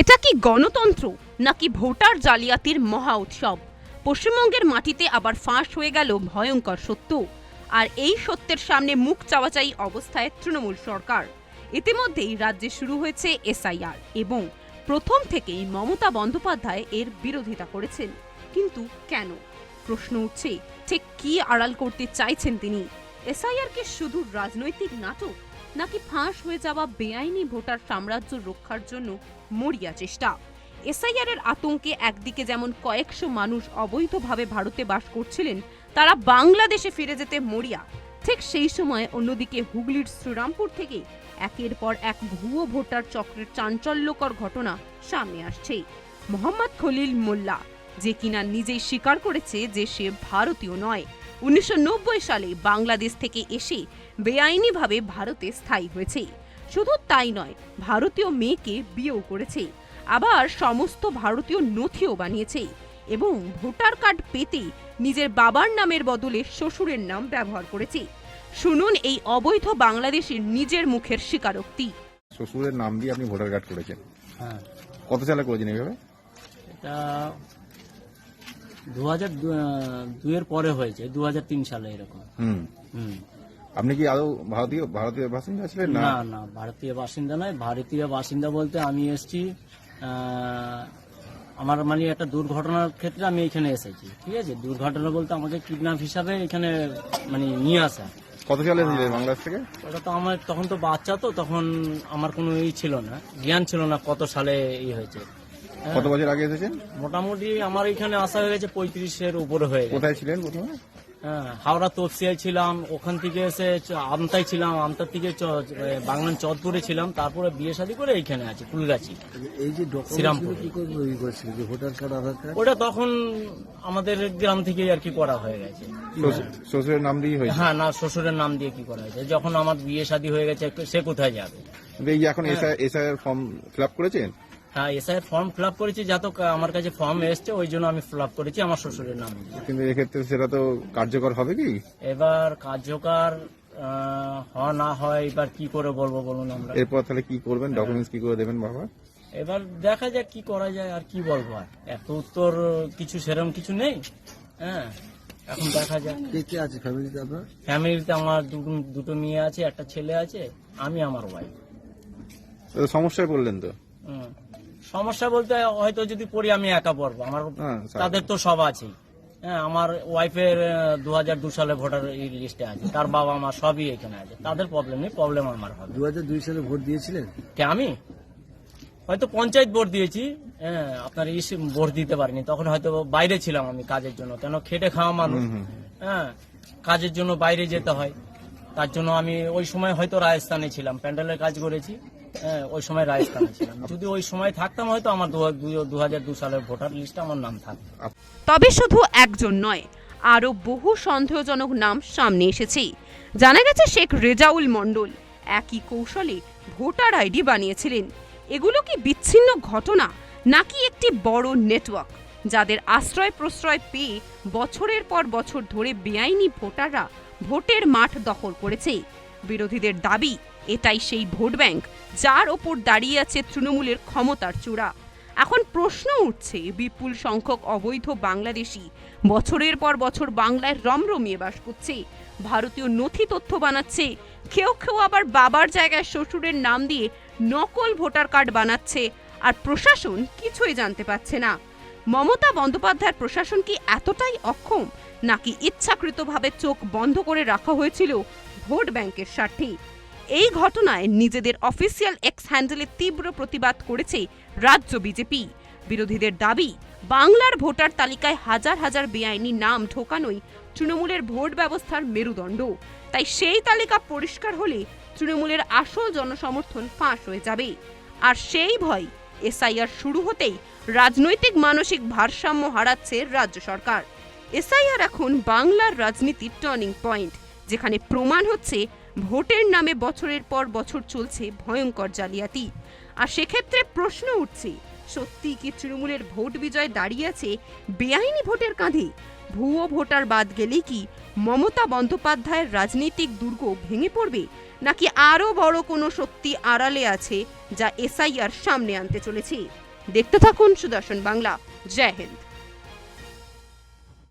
এটা কি গণতন্ত্র নাকি ভোটার জালিয়াতির মহা উৎসব? পশ্চিমবঙ্গের মাটিতে আবার ফাঁস হয়ে গেল ভয়ঙ্কর সত্য, আর এই সত্যের সামনে মুখ চাওয়াচাই অবস্থায় তৃণমূল সরকার। ইতিমধ্যেই রাজ্যে শুরু হয়েছে এসআইআর এবং প্রথম থেকেই মমতা বন্দ্যোপাধ্যায় এর বিরোধিতা করেছেন। কিন্তু কেন? প্রশ্ন উঠছে, ঠিক কি আড়াল করতে চাইছেন তিনি? এসআইআর কি শুধু রাজনৈতিক নাটক, নাকি ফাঁস হয়ে যাওয়া বেআইনি ভোটার সাম্রাজ্য রক্ষার জন্য মরিয়া চেষ্টা? এসআইআর এর আতঙ্কে একদিকে যেমন কয়েকশো মানুষ অবৈধভাবে ভারতে বাস করছিলেন, তারা বাংলাদেশে ফিরে যেতে মরিয়া, ঠিক সেই সময় অন্যদিকে হুগলির শ্রীরামপুর থেকে একের পর এক ভুয়ো ভোটার চক্রের চাঞ্চল্যকর ঘটনা সামনে আসছে। মোহাম্মদ খলিল মোল্লা, যে কিনা নিজেই স্বীকার করেছে যে সে ভারতীয় নয়, 1990 সালে বাংলাদেশ থেকে এসে বেআইনিভাবে ভারতে স্থায়ী হয়েছে। শুধু তাই নয়, ভারতীয় মেয়েকে বিয়েও করেছে, আবার সমস্ত ভারতীয় নথিও বানিয়েছে এবং ভোটার কার্ড পেতে নিজের বাবার নামের বদলে শ্বশুরের নাম ব্যবহার করেছে। শুনুন এই অবৈধ বাংলাদেশের নিজের মুখের স্বীকারোক্তি। শ্বশুরের নাম দিয়ে আপনি ভোটার কার্ড করেছেন? হ্যাঁ, কত সালে করেছেন এইভাবে? এটা 2002 পরে হয়েছে, 2003 সালে এরকম। হুম। আপনি কি আদৌ ভারতীয় বাসিন্দা ছিলেন? না না, ভারতীয় বাসিন্দা নয়। ভারতীয় বাসিন্দা বলতে আমি এসেছি আমার মানে একটা দুর্ঘটনার ক্ষেত্রে আমি এখানে এসেছি। ঠিক আছে, দুর্ঘটনা বলতে আমাকে কিডন্যাপ হিসাবে এখানে মানে নিয়ে আসা। কত সালে এসেছিলেন বাংলাদেশ থেকে? ওটা তো আমার তখন তো বাচ্চা, তো তখন আমার কোনো ছিল না, জ্ঞান ছিল না কত সালে হয়েছে। কত বছর আগে এসেছেন? মোটামুটি আমার এখানে আসা হয়ে গেছে 35-এর উপরে হয়ে গেছে। কোথায় ছিলেন প্রথমে? হ্যাঁ, হাওড়া তপসিয়ায় ছিলাম, ওখান থেকে এসে আমতায় ছিলাম, আমতার থেকে বাংলান চৌধপুরে ছিলাম, তারপরে বিয়ে শাদী করে এইখানে আছি ফুলগাছি। এই যে শ্রীরামপুর কি করে তৈরি করেছিল যে ভোটার কার্ড, আধার কার্ড? ওটা তখন আমাদের গ্রাম থেকে আর কি করা হয়ে গেছে। শ্বশুরের নাম দিয়ে হয়েছে? হ্যাঁ, না শ্বশুরের নাম দিয়ে কি করা হয়েছে? যখন আমার বিয়ে শাদী হয়ে গেছে সে কোথায় যাবে? এই যে এখন এসআইআর ফর্ম ফিল আপ করেছেন? হ্যাঁ, এসআইআর ফর্ম ফিল আপ করেছি, যা তো আমার কাছে ফর্ম এসছে ওই জন্য আমি ফিল আপ করেছি আমার শ্বশুরের নাম দিয়ে। কিন্তু এক্ষেত্রে সেটা তো কার্যকর হবে কি? এবার কার্যকর না হয় এবার কি করে বলবো বলুন আমরা। এরপর তাহলে কি করবেন? ডকুমেন্টস কি করে দেবেন বাবা? এবার দেখা যাক কি করা যায়, আর কি বলবো। আর এত উত্তর কিছু সেরকম কিছু নেই। হ্যাঁ, এখন দেখা যাক। কে কে আছে ফ্যামিলিতে আপনার? ফ্যামিলিতে আমার দুটো মেয়ে আছে, একটা ছেলে আছে, আমি আমার ওয়াইফ। সমস্যায় পড়লেন তো? সমস্যা বলতে হয়তো যদি পড়ি আমি একা পড়বো, আমার তাদের তো সব আছেই। হ্যাঁ, আমার ওয়াইফের 2002 সালে ভোটার লিস্টে আছে, তার বাবা মা সবই এখানে আছে, তাদের প্রবলেম নেই, প্রবলেম আমার হবে। 2002 সালে ভোট দিয়েছিলেন? কে আমি? হয়তো পঞ্চায়েত ভোট দিয়েছি। হ্যাঁ, আপনার ভোট দিতে পারিনি, তখন হয়তো বাইরে ছিলাম আমি কাজের জন্য, কেন খেটে খাওয়া মানুষ। হ্যাঁ, কাজের জন্য বাইরে যেতে হয়, তার জন্য আমি ওই সময় হয়তো রাজস্থানে ছিলাম, প্যান্ডেলের কাজ করেছি। হ্যাঁ, ওই সময় রাজস্থানে ছিলাম। যদি ওই সময় থাকতাম হয়তো আমার 2002 সালের ভোটার লিস্টে আমার নাম থাকতো। তবে শুধু একজন নয়, আরো বহু সন্দেহজনক নাম সামনে এসেছে। জানা গেছে শেখ রেজাউল মণ্ডল একই কৌশলে ভোটার আইডি বানিয়েছিলেন। এগুলো কি বিচ্ছিন্ন ঘটনা, নাকি একটি বড় নেটওয়ার্ক, যাদের আশ্রয় প্রশ্রয় পেয়ে বছরের পর বছর ধরে বেআইনি ভোটাররা ভোটের মাঠ দখল করেছে? বিরোধীদের দাবি, এটাই সেই ভোট ব্যাংক যার ওপর দাঁড়িয়ে আছে তৃণমূলের ক্ষমতার চূড়া। এখন প্রশ্ন উঠছে, বিপুল সংখ্যক অবৈধ বাংলাদেশি বছরের পর বছর বাংলায় রমরমিয়ে বাস করছে, ভারতীয় নথি তথ্য বানাচ্ছে, কেউ কেউ আবার বাবার জায়গায় শ্বশুরের নাম দিয়ে নকল ভোটার কার্ড বানাচ্ছে, আর প্রশাসন কিছুই জানতে পারছে না। মমতা বন্দ্যোপাধ্যায়ের প্রশাসন কি এতটাই অক্ষম, নাকি ইচ্ছাকৃতভাবে চোখ বন্ধ করে রাখা হয়েছিল ভোট ব্যাংকের স্বার্থে? এই ঘটনায় নিজেদের অফিসিয়াল এক্স হ্যান্ডেলে তীব্র প্রতিবাদ করেছে রাজ্য বিজেপি। বিরোধীদের দাবি, বাংলার ভোটার তালিকায় হাজার হাজার বেআইনি নাম ঢোকানোই তৃণমূলের ভোট ব্যবস্থার মেরুদণ্ড। তাই সেই তালিকা পরিষ্কার হলে তৃণমূলের আসল জনসমর্থন ফাঁস হয়ে যাবে। আর সেই ভয় এসআইআর শুরু হতেই রাজনৈতিক মানসিক ভারসাম্য হারাচ্ছে রাজ্য সরকার। এসআইআর এখন বাংলার রাজনীতির টার্নিং পয়েন্ট, যেখানে প্রমাণ হচ্ছে ভোটের নামে বছরের পর বছর চলছে ভয়ঙ্কর জালিয়াতি। আর সেক্ষেত্রে প্রশ্ন উঠছে, সত্যি কি তৃণমূলের ভোট বিজয় দাঁড়িয়ে আছে বেআইনি ভোটের কাঁধে? ভুয়ো ভোটার বাদ গেলেই কি মমতা বন্দ্যোপাধ্যায়ের রাজনৈতিক দুর্গ ভেঙে পড়বে, নাকি আরো বড় কোনো শক্তি আড়ালে আছে যা এসআইআর সামনে আনতে চলেছে? দেখতে থাকুন সুদর্শন বাংলা। জয় হিন্দ।